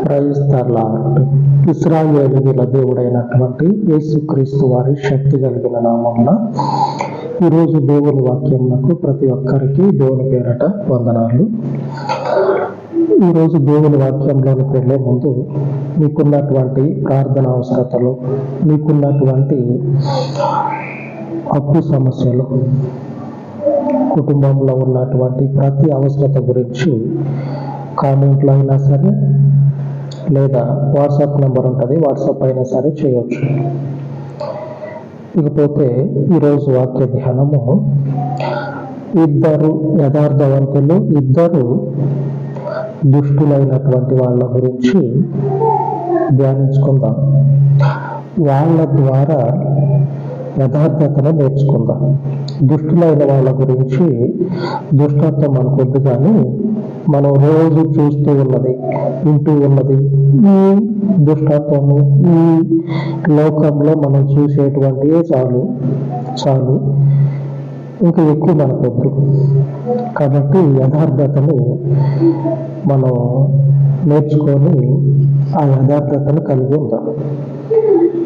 Praise the lord. ఇశ్రాయేలీయుల దేవుడైనటువంటి యేసుక్రీస్తు వారి శక్తి కలిగిన నామమున ఈరోజు దేవుని వాక్యమునకు ప్రతి ఒక్కరికి దేవుని పేరట వందనాలు. ఈరోజు దేవుని వాక్యంలోనికి వెళ్ళే ముందు మీకున్నటువంటి ప్రార్థన అవసరతలు, మీకున్నటువంటి అప్పు సమస్యలు, కుటుంబంలో ఉన్నటువంటి ప్రతి అవసరత గురించి కామెంట్లో అయినా సరే లేదా వాట్సాప్ నెంబర్ ఉంటుంది, వాట్సాప్ అయినా సరే చేయొచ్చు. ఇకపోతే ఈరోజు వాక్య ధ్యానము, ఇద్దరు యథార్థవంతులు, ఇద్దరు దుష్టులైనటువంటి వాళ్ళ గురించి ధ్యానించుకుందాం. వాళ్ళ ద్వారా యథార్థతను నేర్చుకుందాం. దుష్టులైన వాళ్ళ గురించి దుష్టత్వం అనుకోద్దు, కానీ మనం రోజు చూస్తూ ఉన్నది, వింటూ ఉన్నది ఈ దుష్టత్వము, ఈ లోకంలో మనం చూసేటువంటివే చాలు ఇంకా ఎక్కువ మనకొద్దు. కాబట్టి యథార్థతను మనం నేర్చుకొని ఆ యథార్థతను కలిగి ఉందాం.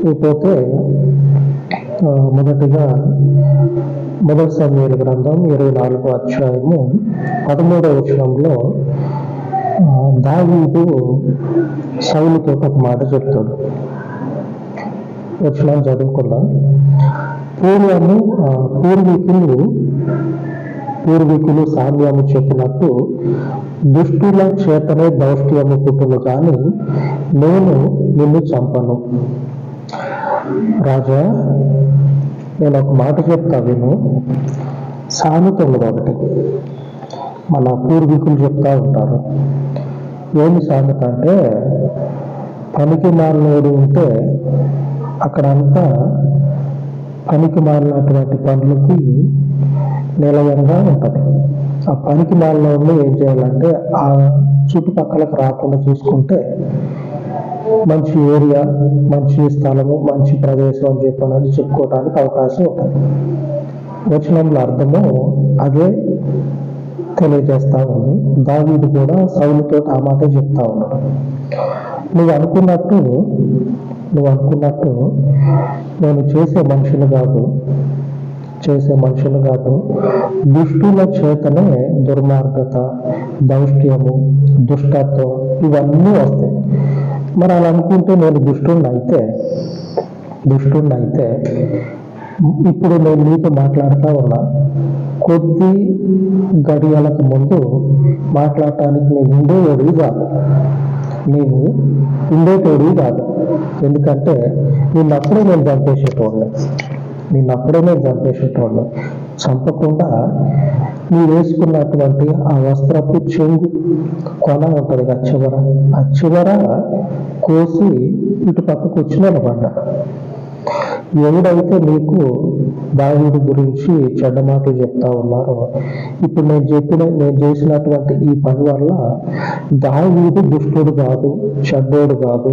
ఇకపోతే మొదటిగా మొదటి సమూయేలు గ్రంథం 24వ అధ్యాయము 13వ వచనంలో దావీదు సౌలుతో ఒక మాట చెప్తాడు. వచనం చదువుకుందాం. పూర్వీకులు సామ్యము చెప్పినట్టు దుష్టుల చేతనే దౌష్ట్యము పుట్టును, కానీ నేను నిన్ను చంపను. రాజా, నేను ఒక మాట చెప్తా విను. సామెత ఉన్నది ఒకటి, మన పూర్వీకులు చెప్తా ఉంటారు. ఏమి సామెత అంటే, పనికి మాలినోడు ఉంటే అక్కడంతా పనికి మాలినటువంటి పనులకి నిలయంగా ఉంటుంది. ఆ పనికి మాలినోళ్ళు ఏం చేయాలంటే ఆ చుట్టుపక్కలకు రాకుండా చూసుకుంటే మంచి ఏరియా, మంచి స్థలము, మంచి ప్రదేశం అని చెప్పని చెప్పుకోవడానికి అవకాశం ఉంటుంది. వచనంలో అర్థము అదే తెలియజేస్తా ఉంది. దావీదు కూడా సౌలుతో ఆ మాట చెప్తా ఉన్నాడు. నువ్వు అనుకున్నట్టు నేను చేసే మనుషులు కాదు, దుష్టుల చేతనే దుర్మార్గత, దౌష్ట్యము, దుష్టత్వం ఇవన్నీ వస్తాయి. మరి అలా అనుకుంటే నేను దుష్టుడిని అయితే ఇప్పుడు నేను నీతో మాట్లాడుతూ ఉన్నా, కొద్ది గడియలకు ముందు మాట్లాడటానికి నేను ఉండేటోడివి కాదు. ఎందుకంటే నిన్నప్పుడే నేను చంపేసేటోడిని. చంపకుండా నువ్వు వేసుకున్నటువంటి ఆ వస్త్రపు చెంగు కొన ఉంటుంది, ఆ చివర కోసి ఇటు పక్కకు వచ్చి నిలబడ్డా. ఎవడైతే నీకు దావీదు గురించి చెడ్డ మాటలు చెప్తా ఉన్నారో, ఇప్పుడు నేను చేసినటువంటి ఈ పని వల్ల దావీదు దుష్టుడు కాదు, చెడ్డోడు కాదు,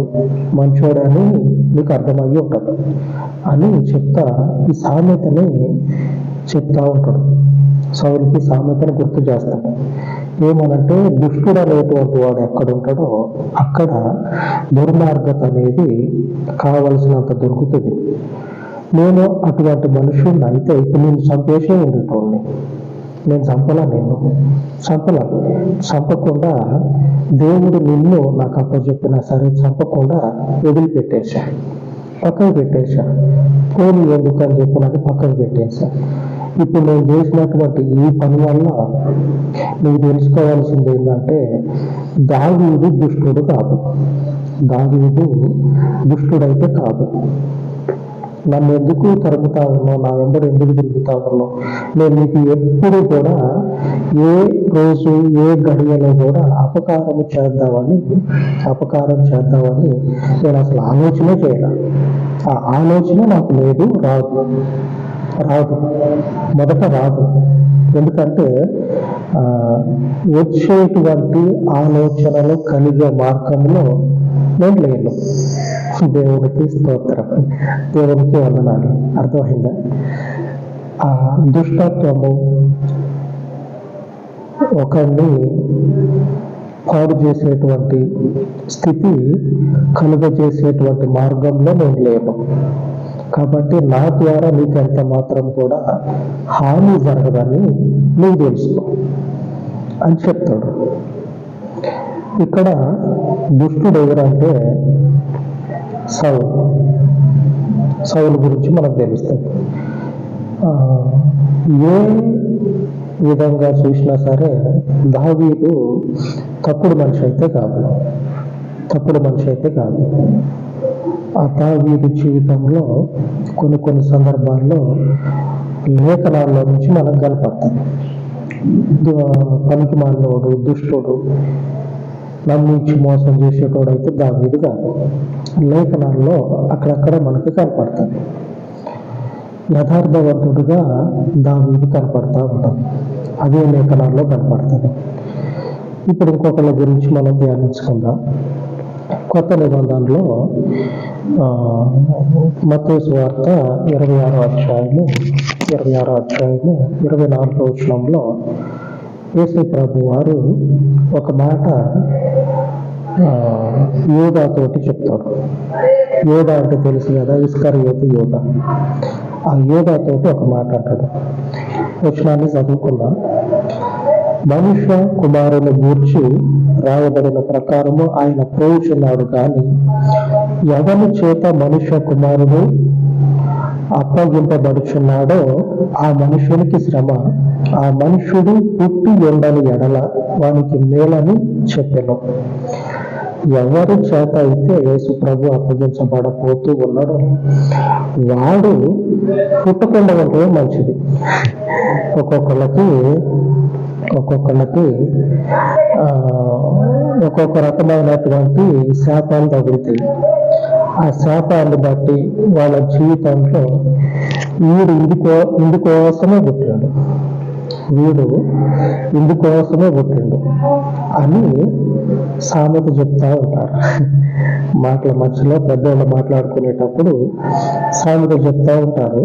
మంచోడు అని నీకు అర్థమయ్యి ఉంటుంది అని చెప్తా ఈ సామెతని చెప్తా ఉంటాడు. సౌలుకి సామెతను గుర్తు చేస్తాడు. ఏమనంటే, దుష్టుడు అనేటువంటి వాడు ఎక్కడుంటాడో అక్కడ దుర్మార్గత అనేది కావలసినంత దొరుకుతుంది. నేను అటువంటి మనుషుల్ని అయితే ఇప్పుడు నేను చంపేసే ఉండేటోడిని. నేను చంపకుండా దేవుడు నిన్ను నాకు అప్పచెప్పినా సరే చంపకుండా వదిలిపెట్టేశా, పక్కకు పెట్టేశా. పోనీ ఎందుకని చెప్పినది పక్కకు పెట్టేశా. ఇప్పుడు నేను చేసినటువంటి ఈ పని వల్ల నువ్వు తెలుసుకోవాల్సింది ఏంటంటే, దావీదు దుష్టుడైతే కాదు. నన్ను ఎందుకు తరుగుతా ఉన్నావు, నా వెంబడి ఎందుకు తిరుగుతా ఉన్నావు? నేను నీకు ఎప్పుడు కూడా ఏ రోజు ఏ గడియలో కూడా అపకారం చేద్దామని నేను అసలు ఆలోచనే చేయాలి. ఆ ఆలోచన నాకు లేదు, మొదట రాదు. ఎందుకంటే వచ్చేటువంటి ఆలోచనలు కలిగే మార్గంలో నేను లేను. దేవుడికి స్తోత్రం, దేవుడికి వందనాలు. అర్థమైందా? ఆ దుష్టత్వము ఒకరిని పాడు చేసేటువంటి స్థితి కలుగజేసేటువంటి మార్గంలో నేను లేను. కాబట్టి నా ద్వారా నీకు ఎంత మాత్రం కూడా హాని జరగదని నీకు తెలుసుకో అని చెప్తాడు. ఇక్కడ దుష్టుడు ఎవరంటే సౌలు గురించి మనకు తెలుస్తుంది. ఏ విధంగా చూసినా సరే దావీదు తప్పుడు మనిషి అయితే కాదు. ఆ దావీదు జీవితంలో కొన్ని సందర్భాల్లో లేఖనాల్లో నుంచి మనకు కనపడతాయి. పనికి మాలినోడు, దుష్టుడు, నమ్మించి మోసం చేసేటోడు అయితే దావీదు కాదు. లేఖనాల్లో అక్కడక్కడ మనకు కనపడుతుంది. యథార్థవంతుడుగా దావీదు కనపడతా ఉంటుంది. అదే లేఖనాల్లో కనపడుతుంది. ఇప్పుడు ఇంకొకళ్ళ గురించి మనం ధ్యానించుకుందాం. కొత్త నిబంధనలో మత్తయి సువార్త 26వ అధ్యాయము 24వ వచనంలో యేసు ప్రభు వారు ఒక మాట యోధాతోటి చెప్తాడు. యోధా అంటే తెలుసు కదా, ఇస్కరియోతు యోధా. ఆ యోధాతోటి ఒక మాట అంటాడు. వచనాన్ని చదువుకుందాం. మనుష్య కుమారుని గూర్చి రాయబడిన ప్రకారము ఆయన పోవుచున్నాడు కానీ ఎవరి చేత మనుష్య కుమారుడు అప్పగింపబడుచున్నాడో ఆ మనుషునికి శ్రమ, ఆ మనుష్యుడు పుట్టి ఉండని ఎడల వానికి మేలని చెప్పెను. ఎవరి చేత అయితే యేసు ప్రభు అప్పగించబడపోతూ ఉన్నాడో వాడు పుట్టకుండా ఉంటే మంచిది. ఒక్కొక్కళ్ళకి ఒక్కొక్క రకమైనటువంటి శాపాలు తగులుతాయి. ఆ శాపాన్ని బట్టి వాళ్ళ జీవితంలో వీడు ఇందుకోసమే పుట్టాడు అని సామెత చెప్తా ఉంటారు. మాటల మధ్యలో పెద్దవాళ్ళు మాట్లాడుకునేటప్పుడు సామెత చెప్తా ఉంటారు.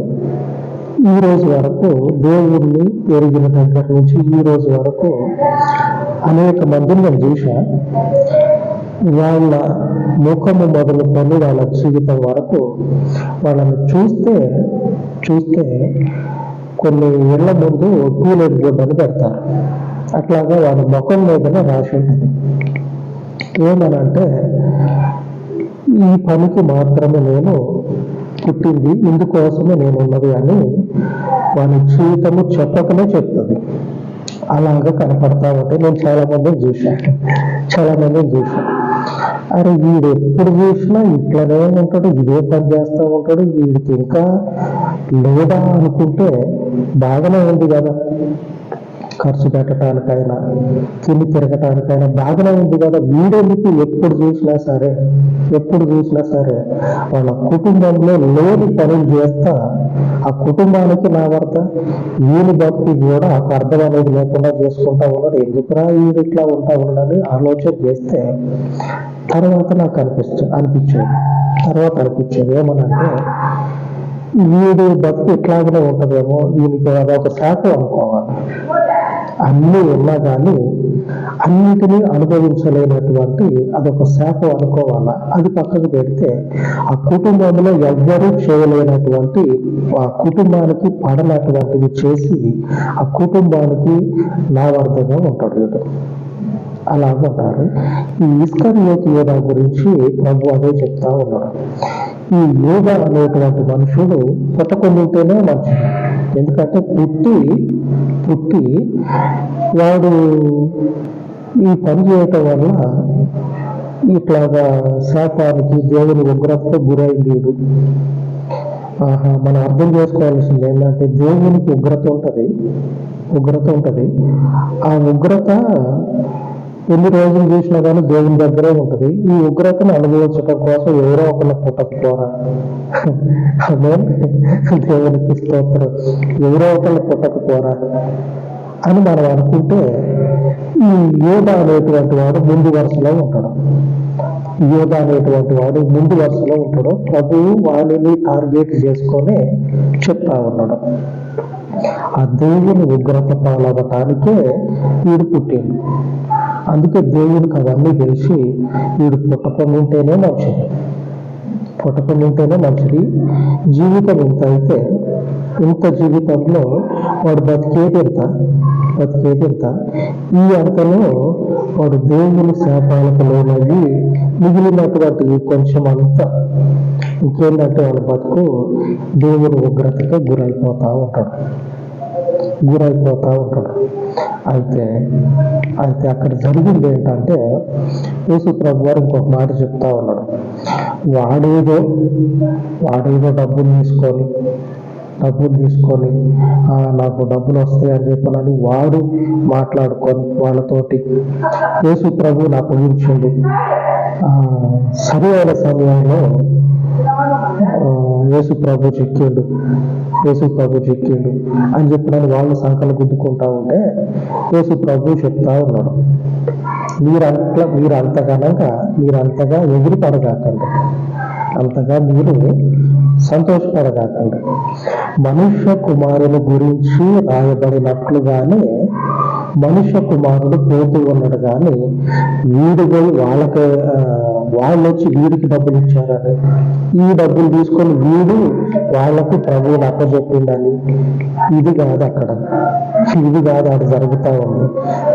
ఈ రోజు వరకు దేవుణ్ణి ఎరిగిన దగ్గర నుంచి ఈ రోజు వరకు అనేక మందిని నేను చూసా. వాళ్ళ ముఖము మొదలుకొని వాళ్ళ జీవితం వరకు వాళ్ళని చూస్తే కొన్ని ఏళ్ల ముందు టూలెట్ బోర్డు అని పెడతారు. అట్లాగా వాళ్ళ ముఖం మీదనే రాసి ఉంటుంది. ఏమనంటే ఈ పనికి మాత్రమే నేను పుట్టింది, ఇందుకోసమే నేను ఉన్నది అని వాళ్ళ జీవితము చెప్పకనే చెప్తుంది. అలాగా కనపడతా ఉంటే నేను చాలా మందిని చూశాను. అరే వీడు ఎప్పుడు చూసినా ఇట్లనే ఉంటాడు, ఇదే పని చేస్తూ ఉంటాడు, వీడికి ఇంకా లేదా అనుకుంటే బాగానే ఉంది కదా, ఖర్చు పెట్టడానికైనా తిని తిరగటానికైనా బాగానే ఉంది కదా. వీడెందుకు ఎప్పుడు చూసినా సరే వాళ్ళ కుటుంబంలో లేని పనులు చేస్తా ఆ కుటుంబానికి నా వద్ద వీని బతికి కూడా ఆ అర్థం అనేది లేకుండా చేసుకుంటా ఉన్నాడు. ఎందుకురా వీడు ఇట్లా ఉంటా ఉన్నాడని ఆలోచన చేస్తే తర్వాత నాకు అనిపించేది ఏమనంటే వీడు బతుకు ఇట్లాగనే ఉంటదేమో, వీనికి అదొక శాపం అనుకోవాలి. అన్నీ ఉన్నా కానీ అన్నిటినీ అనుభవించలేనటువంటి అదొక శాపం అనుకోవాలా. అది పక్కకు పెడితే ఆ కుటుంబంలో ఎవ్వరూ చేయలేనటువంటి, ఆ కుటుంబానికి పడనటువంటివి చేసి ఆ కుటుంబానికి నావర్ధంగా ఉంటాడు వీడు. అలాగుంటారు. ఈ ఇస్కరియోతు యోధా గురించి ప్రభు అదే చెప్తా ఉన్నాడు. ఈ యోధా అనేటువంటి మనుషుడు పుట్టకుండుంటేనే మంచిది. ఎందుకంటే పుట్టి వాడు ఈ పని చేయటం వల్ల ఇట్లాగా శాపానికి దేవుని ఉగ్రతకు గురైంది. మనం అర్థం చేసుకోవాల్సింది ఏంటంటే దేవునికి ఉగ్రత ఉంటుంది. ఆ ఉగ్రత ఎన్ని రోజులు చూసినా కానీ దేవుని దగ్గరే ఉంటుంది. ఈ ఉగ్రతను అనుభవించడం కోసం ఎవరో ఒకళ్ళ పుట్టకపోరా, దేవునికి స్తోత్రం, ఎవరో ఒకళ్ళ పుట్టకపోరా అని మనం అనుకుంటే ఈ యోధా అనేటువంటి వాడు ముందు వరుసలో ఉంటాడు. ప్రభువు వాణిని టార్గెట్ చేసుకొని చెప్తా ఉన్నాడు. ఆ దేవుని ఉగ్రత పాలవటానికే వీడు పుట్టిండు. అందుకే దేవునికి అవన్నీ తెలిసి వీడు పుట్టకుండా ఉంటేనే మంచిది, పుట్టకుండా ఉంటేనే మంచిది. జీవితం ఇంత అయితే ఇంత జీవితంలో వాడు బతికేది ఎంత ఈ అంతలో వాడు దేవుని శాపాలకు లోనయ్యి మిగిలినటువంటి కొంచెం అంతా ఇంకేంటంటే వాడు బతుకు దేవుని ఉగ్రతకే గురైపోతా ఉంటాడు. అయితే అక్కడ జరిగింది ఏంటంటే యేసు ప్రభు వారు ఇంకొక మాట చెప్తా ఉన్నాడు. వాడేదో డబ్బులు తీసుకొని నాకు డబ్బులు వస్తాయని చెప్పనని వాడు మాట్లాడుకొని వాళ్ళతోటి యేసు ప్రభు నాకు ఊహించండి. సరి అయిన సమయంలో యేసు ప్రభు చిక్కిండు అని చెప్పినని వాళ్ళు సంకలు గుద్దుకుంటా ఉంటే యేసు ప్రభు చెప్తా ఉన్నాడు, మీరు అంతగా ఎగిరి పడగాకండి, అంతగా మీరు సంతోషపడగాకండి. మనుష్య కుమారుని గురించి రాయబడినట్లుగానే మనుష్య కుమారుడు పోతూ ఉన్నాడు, కానీ వీడు పోయి వాళ్ళు వచ్చి వీడికి డబ్బులు ఇచ్చారని, ఈ డబ్బులు తీసుకొని వీడు వాళ్ళకు ప్రభువుని అప్పచెప్పిందని ఇది కాదు అక్కడ జరుగుతూ ఉంది.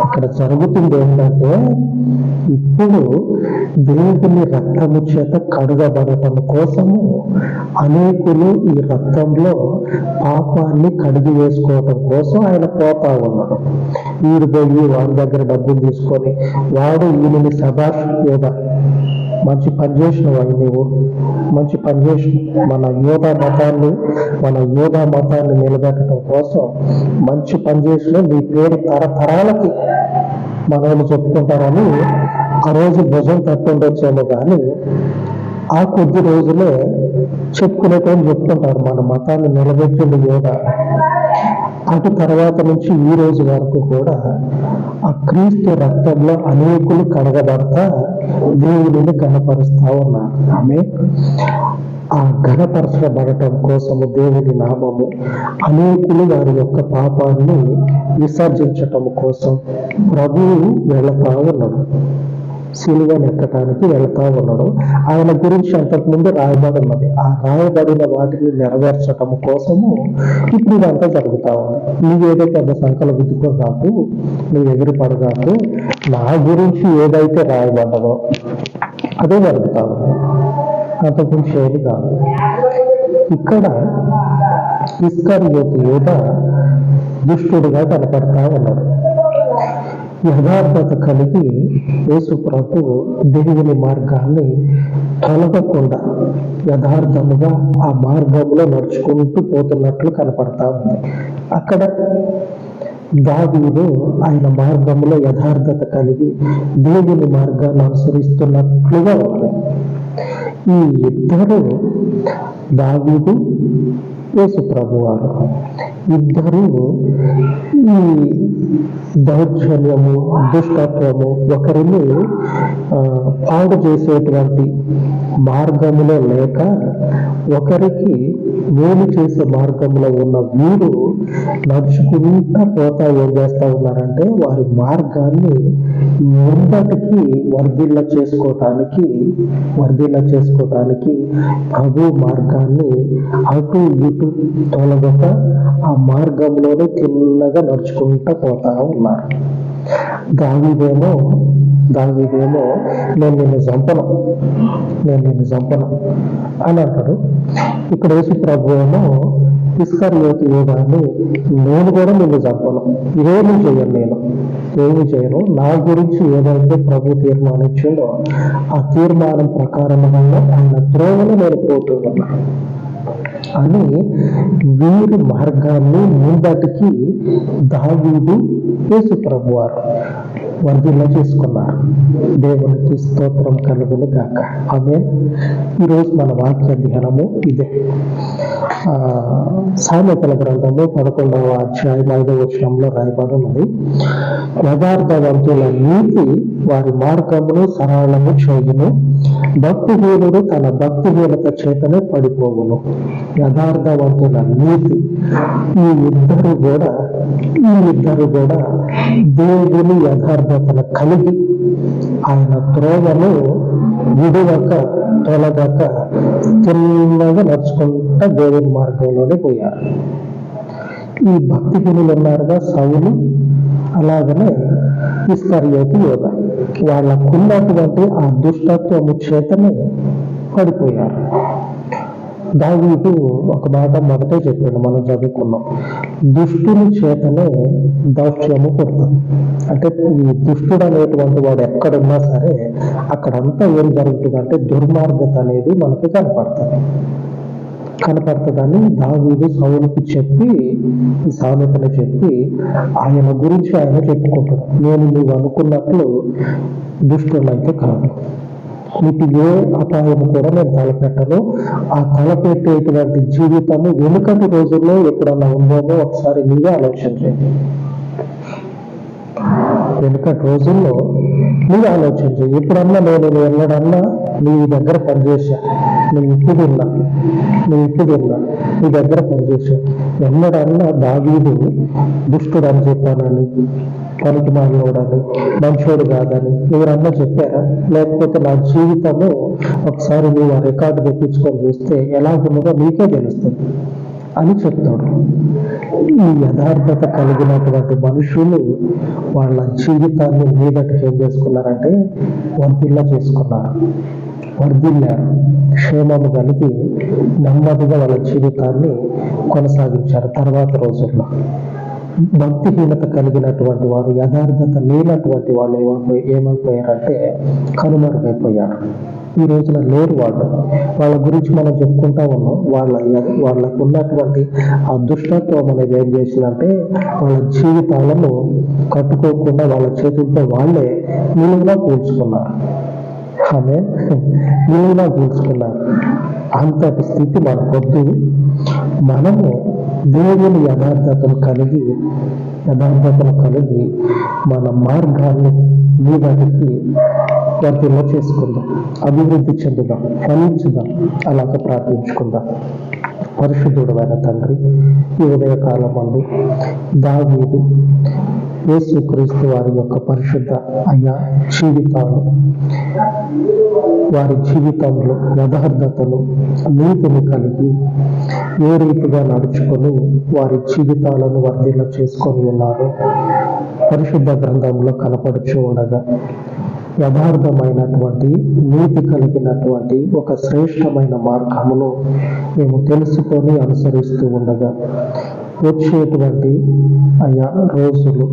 అక్కడ జరుగుతుంది ఏంటంటే ఇప్పుడు దేవుని రక్తము చేత కడుగబడటం కోసము అనేకులు ఈ రక్తంలో పాపాన్ని కడిగి వేసుకోవటం కోసం ఆయన పోతా ఉన్నాడు. వీడు పోయి వాడి దగ్గర డబ్బులు తీసుకొని వాడు ఈయనని శభాష్ యోధా, మంచి పని చేసినవా నీవు, మంచి పని చేసిన మన యోధా మతాన్ని నిలబెట్టడం కోసం మంచి పని చేసిన నీ పేరు తరతరాలకి మనల్ని చెప్పుకుంటారని ఆ రోజు భుజం తట్టుండొచ్చేమో, కానీ ఆ కొద్ది రోజులే చెప్పుకునేటోళ్ళు చెప్పుకుంటారు మన మతాన్ని నిలబెట్టింది యోధా. అటు తర్వాత నుంచి ఈ రోజు వరకు కూడా ఆ క్రీస్తు రక్తంలో అనేకులు కడగబడతా దేవుడిని ఘనపరుస్తా ఉన్నారు. ఆమె ఆ ఘనపరచబడటం కోసము దేవుని నామము అనేకులు వారి యొక్క పాపాన్ని విసర్జించటం కోసం ప్రభువు వెళతా ఉన్నాడు, సిలువను ఎక్కటానికి వెళతా ఉన్నాడు. ఆయన గురించి అంతకుముందు రాయబడి ఉన్నది. ఆ రాయబడిన వాటిని నెరవేర్చటం కోసము ఇప్పుడు ఇదంతా జరుగుతా ఉంది. నువ్వేదో పెద్ద సంఖ్యలో గుద్దుకోగాకు, నువ్వు ఎగిరిపడగాకు, నా గురించి ఏదైతే రాయబడ్డదో అదే జరుగుతా ఉంది, అంతకుమించి ఏది కాదు. ఇక్కడ ఇస్కరియోతు యూదా దుష్టుడిగా కనపడతా ఉన్నాడు. యథార్థత కలిగి యేసు ప్రభు దేవుని మార్గాన్ని తొలగకుండా యథార్థముగా ఆ మార్గంలో నడుచుకుంటూ పోతున్నట్లు కనపడతా ఉంది. అక్కడ దావీదు ఆయన మార్గంలో యథార్థత కలిగి దేవుని మార్గాన్ని అనుసరిస్తున్నట్లుగా ఉంది. ఈ ఇద్దరు, దావీదు యేసు ప్రభు వారు ఇద్దరు ఈ దౌర్జన్యము, దుష్టత్వము, ఒకరిని పాడు చేసేటువంటి మార్గంలో లేక ఒకరికి మేలు చేసే మార్గంలో ఉన్న వీరు నడుచుకుంటా పోతా ఏం చేస్తా ఉన్నారంటే వారి మార్గాన్ని ముందటికి వర్ధిల్ల చేసుకోవటానికి ప్రభు మార్గాన్ని అటు ఇటు తొలగక ఆ మార్గంలోనే తిన్నగా నడుచుకుంటూ పోతా ఉన్నారు. దావీదేమో నేను నిన్ను చంపను అని అంటాడు. ఇక్కడ యేసు ప్రభు ఏమో ఇస్కరియోతు యూదాని నేను కూడా నిన్ను చంపను, ఏమి చేయను, నా గురించి ఏదైతే ప్రభు తీర్మానించిండో ఆ తీర్మానం ప్రకారంగా ఆయన త్రోవను నేను పోతున్నాను అని వీరి మార్గాన్ని ముందటికి దావీదు యేసు ప్రభు వారు వర్ధిల్ల చేసుకున్నారు. దేవునికి స్తోత్రం కలుగును గాక. ఆమేన్. ఈరోజు మన వాక్య ధ్యానము ఇదే. సామెతల గ్రంథము 11వ అధ్యాయం 5వ వచనంలో రాయబడి ఉన్నది, యథార్థవంతుల నీతి వారి మార్గమును సరళము చేయును, భక్తిహీనుడు తన భక్తిహీనత చేతనే పడిపోవును. యథార్థవంతుల నీతి, ఈ ఇద్దరు కూడా దేవుని యథార్థ యథార్థతను కలిగి ఆయన త్రోవను విడువక తొలగక తిన్నగా నడుచుకుంటా దేవుని మార్గంలోనే పోయారు. ఈ భక్తిహీనులు ఉన్నారుగా సౌలు, అలాగనే ఇస్కరియోతు యోధ, వాళ్ళకున్నటువంటి ఆ దుష్టత్వము చేతనే పడిపోయారు. దావీదు ఒక మాట మొదటే చెప్పాడు, మనం చదువుకున్నాం, దుష్టుని చేతనే దౌష్ట్యము పుడుతుంది. అంటే ఈ దుష్టుడు అనేటువంటి వాడు ఎక్కడున్నా సరే అక్కడంతా ఏం జరుగుతుందంటే దుర్మార్గత అనేది మనకి కనపడుతుందని దావీదు సౌలుకి చెప్పి, ఈ సామెతను చెప్పి ఆయన గురించి ఆయన చెప్పుకుంటాడు. నేను నువ్వు అనుకున్నట్లు దుష్టులైతే కాదు, నీకు ఏ అపాయం కూడా నేను తలపెట్టను. ఆ తలపెట్టేటువంటి జీవితము వెనుకటి రోజుల్లో ఎప్పుడన్నా ఉందేమో ఒకసారి నీవే ఆలోచన చేయండి. వెనుకటి రోజుల్లో నీవు ఆలోచించు. ఎప్పుడన్నా నేను వెళ్ళడన్నా నీ దగ్గర పనిచేసా, నీ ఇంటి తిన్నా నీ దగ్గర పనిచేసా, ఎన్నడన్నా దావీదు దుష్టుడు అని చెప్పానని, పనికి మాలినోడని, మంచోడు కాదని ఎవరన్నా చెప్పారా? లేకపోతే నా జీవితము ఒకసారి నువ్వు ఆ రికార్డు తెప్పించుకొని చూస్తే ఎలా ఉన్నదో నీకే తెలుస్తుంది అని చెప్తాడు. ఈ యథార్థత కలిగినటువంటి మనుషులు వాళ్ళ జీవితాన్ని మీదటికి ఏం చేసుకున్నారంటే వర్ధిల్లారు, క్షేమము కలిగి నెమ్మదిగా వాళ్ళ జీవితాన్ని కొనసాగించారు. తర్వాత రోజుల్లో భక్తిహీనత కలిగినటువంటి వారు, యథార్థత లేనటువంటి వాళ్ళు ఏమైపోయారంటే కనుమరుగైపోయారు. ఈ రోజున లేరు వాళ్ళు. వాళ్ళ గురించి మనం చెప్పుకుంటా ఉన్నాం. వాళ్ళకు ఉన్నటువంటి ఆ దుష్టత్వం అనేది ఏం చేసిందంటే వాళ్ళ జీవితాలను కట్టుకోకుండా వాళ్ళ చేతులతో వాళ్ళే నిలువునా కూల్చుకున్నారు. అంతటి స్థితి మనకొద్దు. మనము దేవుని యథార్థతను కలిగి మన మార్గాన్ని మీదటికి వర్తిల్ల చేసుకుందాం, అభివృద్ధి చెందుదాం, ఫలించుదాం. అలాగ ప్రార్థించుకుందాం. పరిశుద్ధుడైన తండ్రి, ఈ ఉదయకాలం మందు దావీదు, యేసుక్రీస్తు వారి యొక్క పరిశుద్ధ జీవితాలు, వారి జీవితంలో యథార్థతను, నీతిని కలిగి ఏ రీతిగా నడుచుకొని వారి జీవితాలను వర్ధిల్ల చేసుకొని ఉన్నారు పరిశుద్ధ గ్రంథంలో కనపడుచు ఉండగా, యథార్థమైనటువంటి నీతి కలిగినటువంటి ఒక శ్రేష్టమైన మార్గమును మేము తెలుసుకొని అనుసరిస్తూ ఉండగా, వచ్చేటువంటి రోజులు,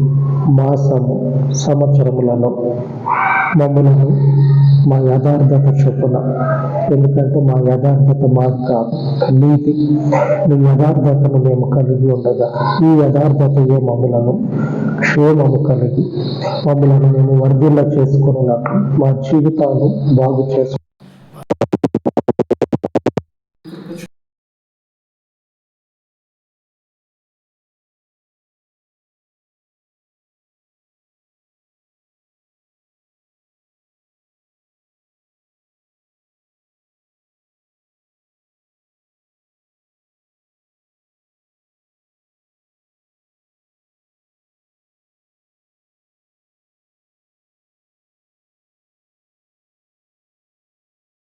మాసము, సంవత్సరములను మమ్మల్ని మా యథార్థత చొప్పున, ఎందుకంటే మా యథార్థత మాకు కాదు, నీతి, నీ యథార్థతను మేము కలిగి ఉండగా ఈ యథార్థతయే మమ్మలను క్షేమము కలిగి మమ్మలను మేము వర్ధిల్ల చేసుకున్నట్లు, మా జీవితాలు బాగు చేసుకుని